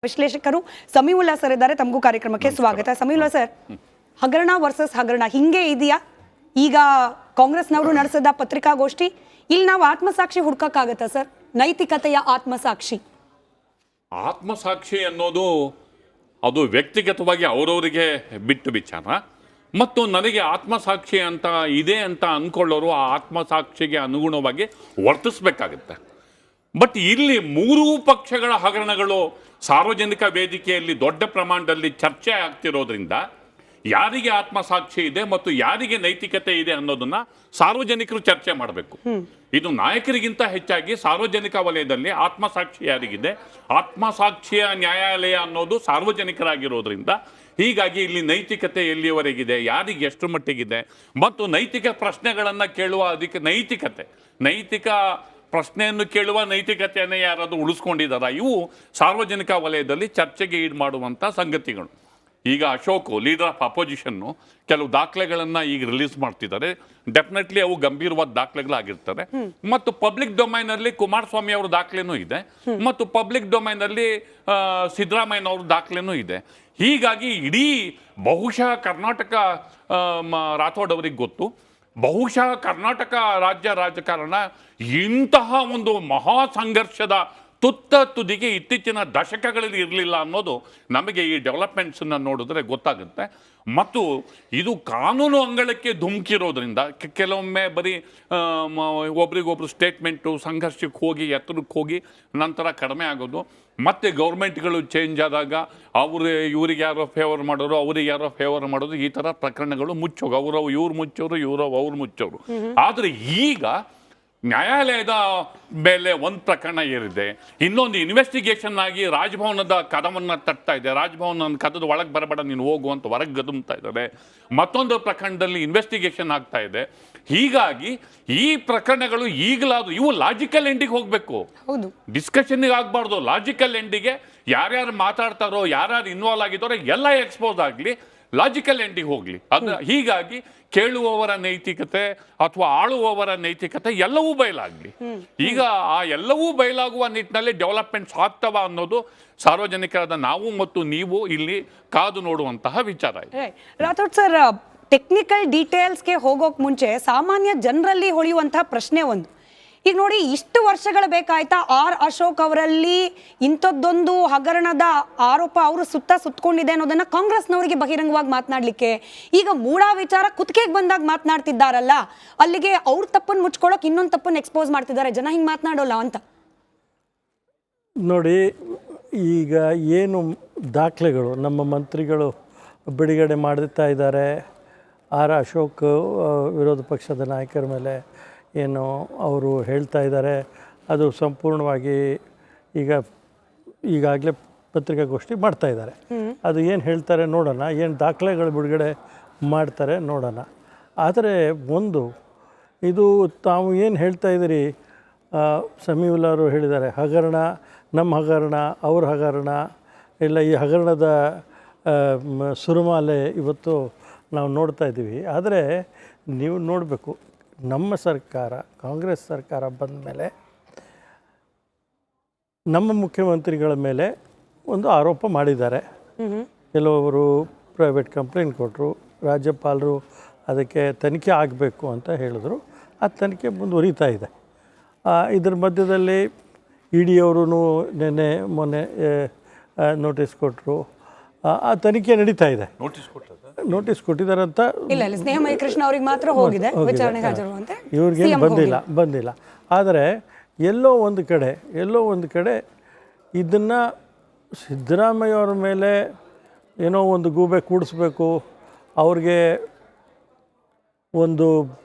ವಿಶ್ಲೇಷಕರು ಸಮೀವುಲ್ಲಾ ಸರ್ ಇದ್ದಾರೆ. ತಮಗೂ ಕಾರ್ಯಕ್ರಮಕ್ಕೆ ಸ್ವಾಗತ. ಸಮೀವುಲ್ಲಾ ಸರ್, ಹಗರಣ ವರ್ಸಸ್ ಹಗರಣ ಹಿಂಗೆ ಇದೆಯಾ? ಈಗ ಕಾಂಗ್ರೆಸ್ನವರು ನಡೆಸಿದ ಪತ್ರಿಕಾಗೋಷ್ಠಿ, ಇಲ್ಲಿ ನಾವು ಆತ್ಮಸಾಕ್ಷಿ ಹುಡ್ಕಕ್ಕಾಗತ್ತಾ ಸರ್? ನೈತಿಕತೆಯ ಆತ್ಮಸಾಕ್ಷಿ ಅನ್ನೋದು ಅದು ವ್ಯಕ್ತಿಗತವಾಗಿ ಅವರವರಿಗೆ ಬಿಟ್ಟು ವಿಚಾರ. ಮತ್ತು ನನಗೆ ಆತ್ಮಸಾಕ್ಷಿ ಅಂತ ಇದೆ ಅಂತ ಅಂದ್ಕೊಳ್ಳೋರು ಆ ಆತ್ಮಸಾಕ್ಷಿಗೆ ಅನುಗುಣವಾಗಿ ವರ್ತಿಸ್ಬೇಕಾಗತ್ತೆ. ಬಟ್ ಇಲ್ಲಿ ಮೂರೂ ಪಕ್ಷಗಳ ಹಗರಣಗಳು ಸಾರ್ವಜನಿಕ ವೇದಿಕೆಯಲ್ಲಿ ದೊಡ್ಡ ಪ್ರಮಾಣದಲ್ಲಿ ಚರ್ಚೆ ಆಗ್ತಿರೋದ್ರಿಂದ ಯಾರಿಗೆ ಆತ್ಮಸಾಕ್ಷಿ ಇದೆ ಮತ್ತು ಯಾರಿಗೆ ನೈತಿಕತೆ ಇದೆ ಅನ್ನೋದನ್ನ ಸಾರ್ವಜನಿಕರು ಚರ್ಚೆ ಮಾಡಬೇಕು. ಇದು ನಾಯಕರಿಗಿಂತ ಹೆಚ್ಚಾಗಿ ಸಾರ್ವಜನಿಕ ವಲಯದಲ್ಲಿ ಆತ್ಮಸಾಕ್ಷಿ ಯಾರಿಗಿದೆ, ಆತ್ಮಸಾಕ್ಷಿಯ ನ್ಯಾಯಾಲಯ ಅನ್ನೋದು ಸಾರ್ವಜನಿಕರಾಗಿರೋದ್ರಿಂದ ಹೀಗಾಗಿ ಇಲ್ಲಿ ನೈತಿಕತೆ ಎಲ್ಲಿಯವರೆಗಿದೆ, ಯಾರಿಗೆ ಎಷ್ಟು ಮಟ್ಟಿಗಿದೆ ಮತ್ತು ನೈತಿಕ ಪ್ರಶ್ನೆಗಳನ್ನು ಕೇಳುವ ಅದಕ್ಕೆ ನೈತಿಕ ಪ್ರಶ್ನೆಯನ್ನು ಕೇಳುವ ನೈತಿಕತೆಯನ್ನು ಯಾರಾದರೂ ಉಳಿಸ್ಕೊಂಡಿದ್ದಾರಾ, ಇವು ಸಾರ್ವಜನಿಕ ವಲಯದಲ್ಲಿ ಚರ್ಚೆಗೆ ಈಡು ಮಾಡುವಂಥ ಸಂಗತಿಗಳು. ಈಗ ಅಶೋಕ್ ಲೀಡರ್ ಆಫ್ ಅಪೋಸಿಷನ್ನು ಕೆಲವು ದಾಖಲೆಗಳನ್ನು ಈಗ ರಿಲೀಸ್ ಮಾಡ್ತಿದ್ದಾರೆ. ಡೆಫಿನೆಟ್ಲಿ ಅವು ಗಂಭೀರವಾದ ದಾಖಲೆಗಳಾಗಿರ್ತವೆ. ಮತ್ತು ಪಬ್ಲಿಕ್ ಡೊಮೈನಲ್ಲಿ ಕುಮಾರಸ್ವಾಮಿ ಅವರ ದಾಖಲೆನೂ ಇದೆ ಮತ್ತು ಪಬ್ಲಿಕ್ ಡೊಮೈನಲ್ಲಿ ಸಿದ್ದರಾಮಯ್ಯನವ್ರ ದಾಖಲೆನೂ ಇದೆ. ಹೀಗಾಗಿ ಇಡೀ ಬಹುಶಃ ಕರ್ನಾಟಕ ರಾಥೋಡ್ ಅವರಿಗೆ ಗೊತ್ತು, ಬಹುಶಃ ಕರ್ನಾಟಕ ರಾಜ್ಯ ರಾಜಕಾರಣ ಇಂತಹ ಒಂದು ಮಹಾ ಸಂಘರ್ಷದ ತುದಿಗೆ ಇತ್ತೀಚಿನ ದಶಕಗಳಲ್ಲಿ ಇರಲಿಲ್ಲ ಅನ್ನೋದು ನಮಗೆ ಈ ಡೆವಲಪ್ಮೆಂಟ್ಸನ್ನು ನೋಡಿದ್ರೆ ಗೊತ್ತಾಗುತ್ತೆ. ಮತ್ತು ಇದು ಕಾನೂನು ಅಂಗಳಕ್ಕೆ ಧುಮುಕಿರೋದ್ರಿಂದ ಕೆಲವೊಮ್ಮೆ ಬರೀ ಒಬ್ರಿಗೊಬ್ರು ಸ್ಟೇಟ್ಮೆಂಟು ಸಂಘರ್ಷಕ್ಕೆ ಹೋಗಿ ಎತ್ತರಕ್ಕೆ ಹೋಗಿ ನಂತರ ಕಡಿಮೆ ಆಗೋದು. ಮತ್ತು ಗೌರ್ಮೆಂಟ್ಗಳು ಚೇಂಜ್ ಆದಾಗ ಇವ್ರಿಗೆ ಯಾರೋ ಫೇವರ್ ಮಾಡೋರು, ಅವ್ರಿಗೆ ಯಾರೋ ಫೇವರ್ ಮಾಡೋದು, ಈ ಥರ ಪ್ರಕರಣಗಳು ಮುಚ್ಚೋರು. ಇವ್ರು ಮುಚ್ಚೋರು, ಅವ್ರು ಮುಚ್ಚೋರು. ಆದರೆ ಈಗ ನ್ಯಾಯಾಲಯದ ಮೇಲೆ ಒಂದು ಪ್ರಕರಣ ಏರಿದೆ, ಇನ್ನೊಂದು ಇನ್ವೆಸ್ಟಿಗೇಷನ್ ಆಗಿ ರಾಜಭವನದ ಕದವನ್ನು ತಟ್ತಾ ಇದೆ. ರಾಜಭವನ ಕದದ ಒಳಗೆ ಬರಬೇಡ ನೀನು ಹೋಗು ಅಂತ ಹೊರಗೆ ಗದುಮ್ತಾ ಇದ್ದಾರೆ. ಮತ್ತೊಂದು ಪ್ರಕರಣದಲ್ಲಿ ಇನ್ವೆಸ್ಟಿಗೇಷನ್ ಆಗ್ತಾ ಇದೆ. ಹೀಗಾಗಿ ಈ ಪ್ರಕರಣಗಳು ಈಗಲಾದರೂ ಇವು ಲಾಜಿಕಲ್ ಎಂಡಿಗೆ ಹೋಗಬೇಕು, ಡಿಸ್ಕಷನ್ಗೆ ಆಗಬಾರ್ದು. ಲಾಜಿಕಲ್ ಎಂಡಿಗೆ ಯಾರ್ಯಾರು ಮಾತಾಡ್ತಾರೋ, ಯಾರ್ಯಾರು ಇನ್ವಾಲ್ವ್ ಆಗಿದ್ದಾರೋ ಎಲ್ಲ ಎಕ್ಸ್ಪೋಸ್ ಆಗಲಿ, ಲಾಜಿಕಲ್ ಎಂಡಿಗೆ ಹೋಗಲಿ. ಅದು ಹೀಗಾಗಿ ಕೇಳುವವರ ನೈತಿಕತೆ ಅಥವಾ ಆಳುವವರ ನೈತಿಕತೆ ಎಲ್ಲವೂ ಬಯಲಾಗಲಿ. ಈಗ ಆ ಎಲ್ಲವೂ ಬಯಲಾಗುವ ನಿಟ್ಟಿನಲ್ಲಿ ಡೆವಲಪ್ಮೆಂಟ್ಸ್ ಆಗ್ತವ ಅನ್ನೋದು ಸಾರ್ವಜನಿಕರಾದ ನಾವು ಮತ್ತು ನೀವು ಇಲ್ಲಿ ಕಾದು ನೋಡುವಂತಹ ವಿಚಾರ ಇದೆ. ರಾಥೋಡ್ ಸರ್, ಟೆಕ್ನಿಕಲ್ ಡೀಟೇಲ್ಸ್ಗೆ ಹೋಗೋಕ್ ಮುಂಚೆ ಸಾಮಾನ್ಯ ಜನರಲ್ಲಿ ಹೊಳೆಯುವಂತಹ ಪ್ರಶ್ನೆ ಒಂದು, ಈಗ ನೋಡಿ ಇಷ್ಟು ವರ್ಷಗಳು ಬೇಕಾಯ್ತಾ ಆರ್ ಅಶೋಕ್ ಅವರಲ್ಲಿ ಇಂಥದ್ದೊಂದು ಹಗರಣದ ಆರೋಪ ಅವರು ಸುತ್ತಕೊಂಡಿದೆ ಅನ್ನೋದನ್ನ ಕಾಂಗ್ರೆಸ್ನವರಿಗೆ ಬಹಿರಂಗವಾಗಿ ಮಾತನಾಡ್ಲಿಕ್ಕೆ, ಈಗ ಮೂಡಾ ವಿಚಾರ ಕುತ್ತಿಗೆಗೆ ಬಂದಾಗ ಮಾತನಾಡ್ತಿದ್ದಾರಲ್ಲ, ಅಲ್ಲಿಗೆ ಅವ್ರ ತಪ್ಪನ್ನು ಮುಚ್ಕೊಳ್ಳೋಕೆ ಇನ್ನೊಂದು ತಪ್ಪನ್ನು ಎಕ್ಸ್ಪೋಸ್ ಮಾಡ್ತಿದ್ದಾರೆ. ಜನ ಹಿಂಗೆ ಮಾತನಾಡೋಲ್ಲ ಅಂತ ನೋಡಿ. ಈಗ ಏನು ದಾಖಲೆಗಳು ನಮ್ಮ ಮಂತ್ರಿಗಳು ಬಿಡುಗಡೆ ಮಾಡ್ತಾ ಇದ್ದಾರೆ, ಆರ್ ಅಶೋಕ್ ವಿರೋಧ ಪಕ್ಷದ ನಾಯಕರ ಮೇಲೆ ಏನು ಅವರು ಹೇಳ್ತಾ ಇದ್ದಾರೆ, ಅದು ಸಂಪೂರ್ಣವಾಗಿ ಈಗಾಗಲೇ ಪತ್ರಿಕಾಗೋಷ್ಠಿ ಮಾಡ್ತಾ ಇದ್ದಾರೆ. ಅದು ಏನು ಹೇಳ್ತಾರೆ ನೋಡೋಣ, ಏನು ದಾಖಲೆಗಳು ಬಿಡುಗಡೆ ಮಾಡ್ತಾರೆ ನೋಡೋಣ. ಆದರೆ ಇದು ತಾವು ಏನು ಹೇಳ್ತಾ ಇದ್ದೀರಿ, ಸಮೀವುಲ್ಲಾ ಅವರು ಹೇಳಿದ್ದಾರೆ ಹಗರಣ, ನಮ್ಮ ಹಗರಣ, ಅವ್ರ ಹಗರಣ ಇಲ್ಲ, ಈ ಹಗರಣದ ಸುರುಮಾಲೆ ಇವತ್ತು ನಾವು ನೋಡ್ತಾ ಇದ್ದೀವಿ. ಆದರೆ ನೀವು ನೋಡಬೇಕು, ನಮ್ಮ ಸರ್ಕಾರ, ಕಾಂಗ್ರೆಸ್ ಸರ್ಕಾರ ಬಂದ ಮೇಲೆ ನಮ್ಮ ಮುಖ್ಯಮಂತ್ರಿಗಳ ಮೇಲೆ ಒಂದು ಆರೋಪ ಮಾಡಿದ್ದಾರೆ. ಕೆಲವರು ಪ್ರೈವೇಟ್ ಕಂಪ್ಲೇಂಟ್ ಕೊಟ್ಟರು, ರಾಜ್ಯಪಾಲರು ಅದಕ್ಕೆ ತನಿಖೆ ಆಗಬೇಕು ಅಂತ ಹೇಳಿದ್ರು. ಆ ತನಿಖೆ ಮುಂದುವರಿತಾ ಇದೆ. ಇದರ ಮಧ್ಯದಲ್ಲಿ ಇ.ಡಿ. ಅವರು ಮೊನ್ನೆ ನೋಟಿಸ್ ಕೊಟ್ಟರು. ಆ ತನಿಖೆ ನಡೀತಾ ಇದೆ. ನೋಟಿಸ್ ಕೊಟ್ಟಿದ್ದಾರೆ ಅಂತ ಸ್ನೇಹಮಯಿ ಕೃಷ್ಣ ಅವರಿಗೆ ಮಾತ್ರ ಹೋಗಿದೆ, ಇವ್ರಿಗೇನು ಬಂದಿಲ್ಲ. ಆದರೆ ಎಲ್ಲೋ ಒಂದು ಕಡೆ ಇದನ್ನು ಸಿದ್ದರಾಮಯ್ಯ ಅವ್ರ ಮೇಲೆ ಏನೋ ಒಂದು ಗೂಬೆ ಕೂಡಿಸ್ಬೇಕು, ಅವ್ರಿಗೆ ಒಂದು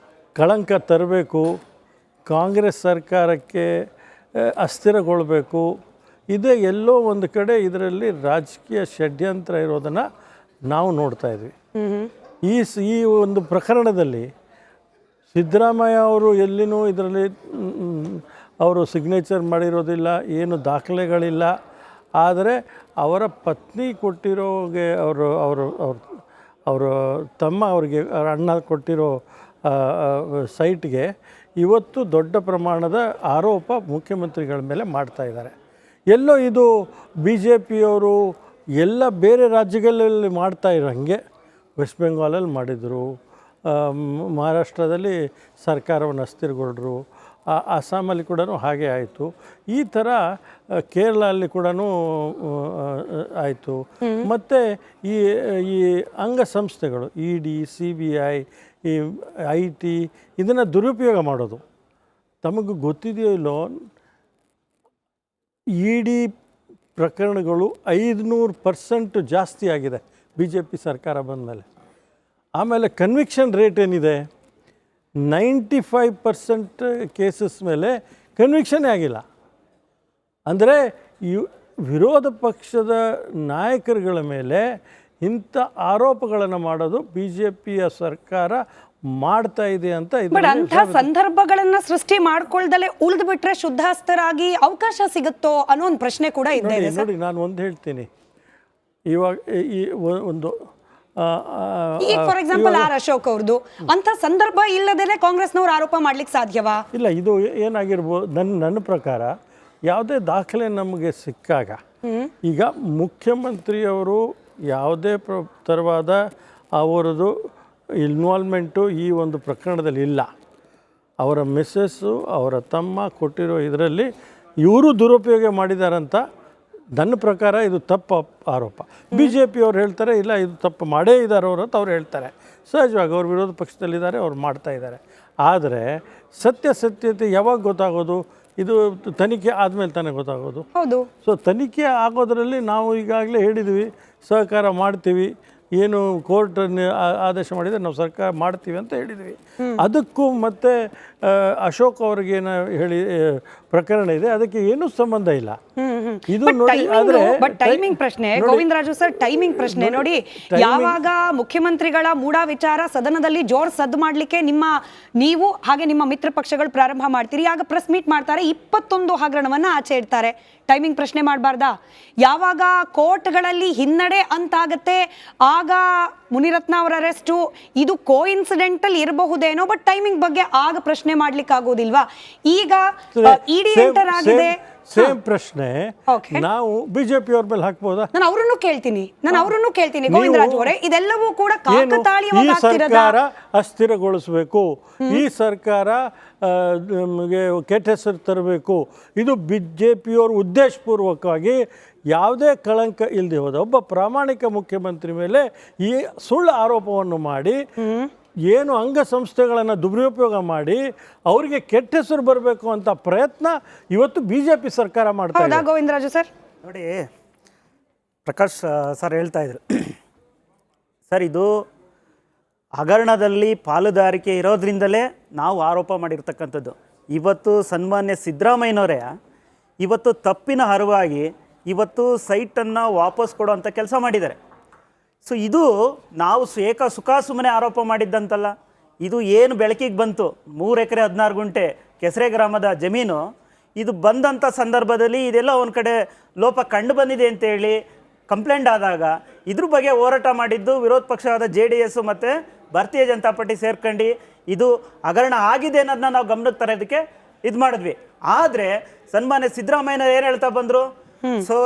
ಕಳಂಕ ತರಬೇಕು, ಕಾಂಗ್ರೆಸ್ ಸರ್ಕಾರಕ್ಕೆ ಅಸ್ಥಿರಗೊಳ್ಬೇಕು, ಇದೇ ಎಲ್ಲೋ ಒಂದು ಕಡೆ ಇದರಲ್ಲಿ ರಾಜಕೀಯ ಷಡ್ಯಂತ್ರ ಇರೋದನ್ನು ನಾವು ನೋಡ್ತಾ ಇದ್ವಿ. ಈ ಒಂದು ಪ್ರಕರಣದಲ್ಲಿ ಸಿದ್ದರಾಮಯ್ಯ ಅವರು ಎಲ್ಲಿನೂ ಇದರಲ್ಲಿ ಅವರು ಸಿಗ್ನೇಚರ್ ಮಾಡಿರೋದಿಲ್ಲ, ಏನು ದಾಖಲೆಗಳಿಲ್ಲ. ಆದರೆ ಅವರ ಪತ್ನಿ ಕೊಟ್ಟಿರೋಗೆ ಅವರ ತಮ್ಮ ಅವ್ರ ಅಣ್ಣ ಕೊಟ್ಟಿರೋ ಸೈಟ್ಗೆ ಇವತ್ತು ದೊಡ್ಡ ಪ್ರಮಾಣದ ಆರೋಪ ಮುಖ್ಯಮಂತ್ರಿಗಳ ಮೇಲೆ ಮಾಡ್ತಾ ಇದ್ದಾರೆ. ಎಲ್ಲೋ ಇದು ಬಿ ಜೆ ಪಿಯವರು ಎಲ್ಲ ಬೇರೆ ರಾಜ್ಯಗಳಲ್ಲಿ ಮಾಡ್ತಾ ಇರೋಂಗೆ ವೆಸ್ಟ್ ಬೆಂಗಾಲಲ್ಲಿ ಮಾಡಿದರು, ಮಹಾರಾಷ್ಟ್ರದಲ್ಲಿ ಸರ್ಕಾರವನ್ನು ಅಸ್ಥಿರಗೊಳ್ರು, ಅಸ್ಸಾಮಲ್ಲಿ ಕೂಡ ಹಾಗೆ ಆಯಿತು. ಈ ಥರ ಕೇರಳಲ್ಲಿ ಕೂಡ ಆಯಿತು. ಮತ್ತು ಈ ಅಂಗಸಂಸ್ಥೆಗಳು ED, CBI, ಈ IT ಇದನ್ನು ದುರುಪಯೋಗ ಮಾಡೋದು. ತಮಗೆ ಗೊತ್ತಿದೆಯೋ ಇಲ್ಲೋ, ED ಪ್ರಕರಣಗಳು 500% ಜಾಸ್ತಿ ಆಗಿದೆ BJP ಸರ್ಕಾರ ಬಂದ ಮೇಲೆ. ಆಮೇಲೆ ಕನ್ವಿಕ್ಷನ್ ರೇಟ್ ಏನಿದೆ, 95% ಕೇಸಸ್ ಮೇಲೆ ಕನ್ವಿಕ್ಷನ್ನೇ ಆಗಿಲ್ಲ. ಅಂದರೆ ವಿರೋಧ ಪಕ್ಷದ ನಾಯಕರುಗಳ ಮೇಲೆ ಇಂಥ ಆರೋಪಗಳನ್ನು ಮಾಡೋದು BJPಯ ಸರ್ಕಾರ ಮಾಡ್ತಾ ಇದೆ ಅಂತ. ಬಟ್ ಅಂಥ ಸಂದರ್ಭಗಳನ್ನ ಸೃಷ್ಟಿ ಮಾಡ್ಕೊಳ್ದಲೆ ಉಳಿದು ಬಿಟ್ರೆ ಶುದ್ಧಾಸ್ತರಾಗಿ ಅವಕಾಶ ಸಿಗುತ್ತೋ ಅನ್ನೋ ಒಂದು ಪ್ರಶ್ನೆ ಕೂಡ ಇದೆ. ನೋಡಿ, ನಾನು ಒಂದು ಹೇಳ್ತೀನಿ. ಇವಾಗ ಈ ಒಂದು ಈಗ ಫಾರ್ ಎಕ್ಸಾಂಪಲ್ ಅಶೋಕ್ ಅವ್ರದ್ದು ಅಂತ ಸಂದರ್ಭ ಇಲ್ಲದೇನೆ ಕಾಂಗ್ರೆಸ್ನವ್ರು ಆರೋಪ ಮಾಡ್ಲಿಕ್ಕೆ ಸಾಧ್ಯವಾ? ಇಲ್ಲ, ಇದು ಏನಾಗಿರ್ಬೋದು ನನ್ನ ಪ್ರಕಾರ, ಯಾವುದೇ ದಾಖಲೆ ನಮಗೆ ಸಿಕ್ಕಾಗ, ಈಗ ಮುಖ್ಯಮಂತ್ರಿಯವರು ಯಾವುದೇ ಥರವಾದ ಅವರದು ಇನ್ವಾಲ್ವ್ಮೆಂಟು ಈ ಒಂದು ಪ್ರಕರಣದಲ್ಲಿ ಇಲ್ಲ. ಅವರ ಮಿಸ್ಸಸ್ಸು, ಅವರ ತಮ್ಮ ಕೊಟ್ಟಿರೋ ಇದರಲ್ಲಿ ಇವರು ದುರುಪಯೋಗ ಮಾಡಿದಾರಂತ ನನ್ನ ಪ್ರಕಾರ ಇದು ತಪ್ಪು ಆರೋಪ. BJP ಅವ್ರು ಹೇಳ್ತಾರೆ ಇಲ್ಲ, ಇದು ತಪ್ಪು ಮಾಡೇ ಇದ್ದಾರೆ ಅವರು ಅಂತ ಅವ್ರು ಹೇಳ್ತಾರೆ. ಸಹಜವಾಗಿ ಅವ್ರು ವಿರೋಧ ಪಕ್ಷದಲ್ಲಿದ್ದಾರೆ, ಅವ್ರು ಮಾಡ್ತಾ ಇದ್ದಾರೆ. ಆದರೆ ಸತ್ಯತೆ ಯಾವಾಗ ಗೊತ್ತಾಗೋದು? ಇದು ತನಿಖೆ ಆದಮೇಲೆ ತಾನೇ ಗೊತ್ತಾಗೋದು. ಹೌದು. ಸೊ ತನಿಖೆ ಆಗೋದರಲ್ಲಿ ನಾವು ಈಗಾಗಲೇ ಹೇಳಿದ್ವಿ, ಸಹಕಾರ ಮಾಡ್ತೀವಿ, ಏನು ಕೋರ್ಟ್ ಆದೇಶ ಮಾಡಿದರೆ ನಾವು ಸರ್ಕಾರ ಮಾಡ್ತೀವಿ ಅಂತ ಹೇಳಿದ್ವಿ. ಅದಕ್ಕೂ ಮತ್ತು ಅಶೋಕ್ ಅವ್ರಿಗೇನು ಹೇಳಿ ಪ್ರಕರಣ ಇದೆ, ಅದಕ್ಕೆ ಏನೂ ಸಂಬಂಧ ಇಲ್ಲ. ಇದು ನೋಡಿ, ಆದರೆ ಟೈಮಿಂಗ್ ಪ್ರಶ್ನೆ ಗೋವಿಂದರಾಜು ಸರ್, ಟೈಮಿಂಗ್ ಪ್ರಶ್ನೆ ನೋಡಿ. ಯಾವಾಗ ಮುಖ್ಯಮಂತ್ರಿಗಳ ಮೂಡ ವಿಚಾರ ಸದನದಲ್ಲಿ ಜೋರ್ ಸದ್ದು ಮಾಡ್ಲಿಕ್ಕೆ ನೀವು ಹಾಗೆ ನಿಮ್ಮ ಮಿತ್ರ ಪಕ್ಷಗಳು ಪ್ರಾರಂಭ ಮಾಡ್ತೀರಿ, ಆಗ ಪ್ರೆಸ್ ಮೀಟ್ ಮಾಡ್ತಾರೆ, 21 ಹಗರಣವನ್ನ ಆಚೆ ಇಡ್ತಾರೆ. ಟೈಮಿಂಗ್ ಪ್ರಶ್ನೆ ಮಾಡಬಾರ್ದಾ? ಯಾವಾಗ ಕೋರ್ಟ್ಗಳಲ್ಲಿ ಹಿನ್ನಡೆ ಅಂತಾಗತ್ತೆ ಆಗ ಮುನಿರತ್ನ ಅವರ ಅರೆಸ್ಟು ಇದು ಕೋಇನ್ಸಿಡೆಂಟಲ್ ಇರಬಹುದೇನೋ, ಬಟ್ ಟೈಮಿಂಗ್ ಬಗ್ಗೆ ಆಗ ಪ್ರಶ್ನೆ ಮಾಡ್ಲಿಕ್ಕೆ ಆಗೋದಿಲ್ವಾ? ಈಗ ಇಡಿ ಎಂಟರ್ ಆಗಿದೆ. ಸೇಮ್ ಪ್ರಶ್ನೆ ನಾವು BJP ಅವ್ರ ಮೇಲೆ ಹಾಕ್ಬೋದಾ? ನಾನು ಅವರನ್ನು ಕೇಳ್ತೀನಿ ಗೋವಿಂದರಾಜು ಅವರೇ, ಇದೆಲ್ಲವೂ ಕೂಡ ಕಾಕತಾಳೀಯವಾಗಿ ಆಗ್ತಿರೋದಾ? ಸರ್ಕಾರ ಅಸ್ಥಿರಗೊಳಿಸಬೇಕು, ಈ ಸರ್ಕಾರ ಕೆಟ್ಟ ಹೆಸರು ತರಬೇಕು, ಇದು BJPಯವರು ಉದ್ದೇಶಪೂರ್ವಕವಾಗಿ ಯಾವುದೇ ಕಳಂಕ ಇಲ್ಲದೆ ಹೋದ ಒಬ್ಬ ಪ್ರಾಮಾಣಿಕ ಮುಖ್ಯಮಂತ್ರಿ ಮೇಲೆ ಈ ಸುಳ್ಳು ಆರೋಪವನ್ನು ಮಾಡಿ, ಏನು ಅಂಗಸಂಸ್ಥೆಗಳನ್ನು ದುರುಪಯೋಗ ಮಾಡಿ ಅವರಿಗೆ ಕೆಟ್ಟ ಹೆಸರು ಬರಬೇಕು ಅಂತ ಪ್ರಯತ್ನ ಇವತ್ತು BJP ಸರ್ಕಾರ ಮಾಡ್ತಾ ಇದೆ. ಗೋವಿಂದರಾಜು ಸರ್ ನೋಡಿ, ಪ್ರಕಾಶ್ ಸರ್ ಹೇಳ್ತಾ ಇದ್ರು ಸರ್, ಇದು ಹಗರಣದಲ್ಲಿ ಪಾಲುದಾರಿಕೆ ಇರೋದ್ರಿಂದಲೇ ನಾವು ಆರೋಪ ಮಾಡಿರ್ತಕ್ಕಂಥದ್ದು. ಇವತ್ತು ಸನ್ಮಾನ್ಯ ಸಿದ್ದರಾಮಯ್ಯನವರೇ ಇವತ್ತು ತಪ್ಪಿನ ಹರವಾಗಿ ಇವತ್ತು ಸೈಟನ್ನು ವಾಪಸ್ ಕೊಡುವಂಥ ಕೆಲಸ ಮಾಡಿದ್ದಾರೆ. ಸೊ ಇದು ನಾವು ಸುಮ್ಮನೆ ಆರೋಪ ಮಾಡಿದ್ದಂತಲ್ಲ, ಇದು ಏನು ಬೆಳಕಿಗೆ ಬಂತು, 3 ಎಕರೆ 16 ಗುಂಟೆ ಕೆಸರೆ ಗ್ರಾಮದ ಜಮೀನು, ಇದು ಬಂದಂಥ ಸಂದರ್ಭದಲ್ಲಿ ಇದೆಲ್ಲ ಒಂದು ಕಡೆ ಲೋಪ ಕಂಡು ಬಂದಿದೆ ಅಂತೇಳಿ ಕಂಪ್ಲೇಂಟ್ ಆದಾಗ ಇದ್ರ ಬಗ್ಗೆ ಹೋರಾಟ ಮಾಡಿದ್ದು ವಿರೋಧ ಪಕ್ಷವಾದ JDS ಮತ್ತು ಭಾರತೀಯ ಜನತಾ ಪಾರ್ಟಿ ಸೇರ್ಕೊಂಡು ಇದು ಹಗರಣ ಆಗಿದೆ ಅನ್ನೋದನ್ನ ನಾವು ಗಮನಕ್ಕೆ ತರೋದಕ್ಕೆ ಇದು ಮಾಡಿದ್ವಿ. ಆದರೆ ಸನ್ಮಾನ್ಯ ಸಿದ್ದರಾಮಯ್ಯನವರು ಏನು ಹೇಳ್ತಾ ಬಂದರು, ಸೊ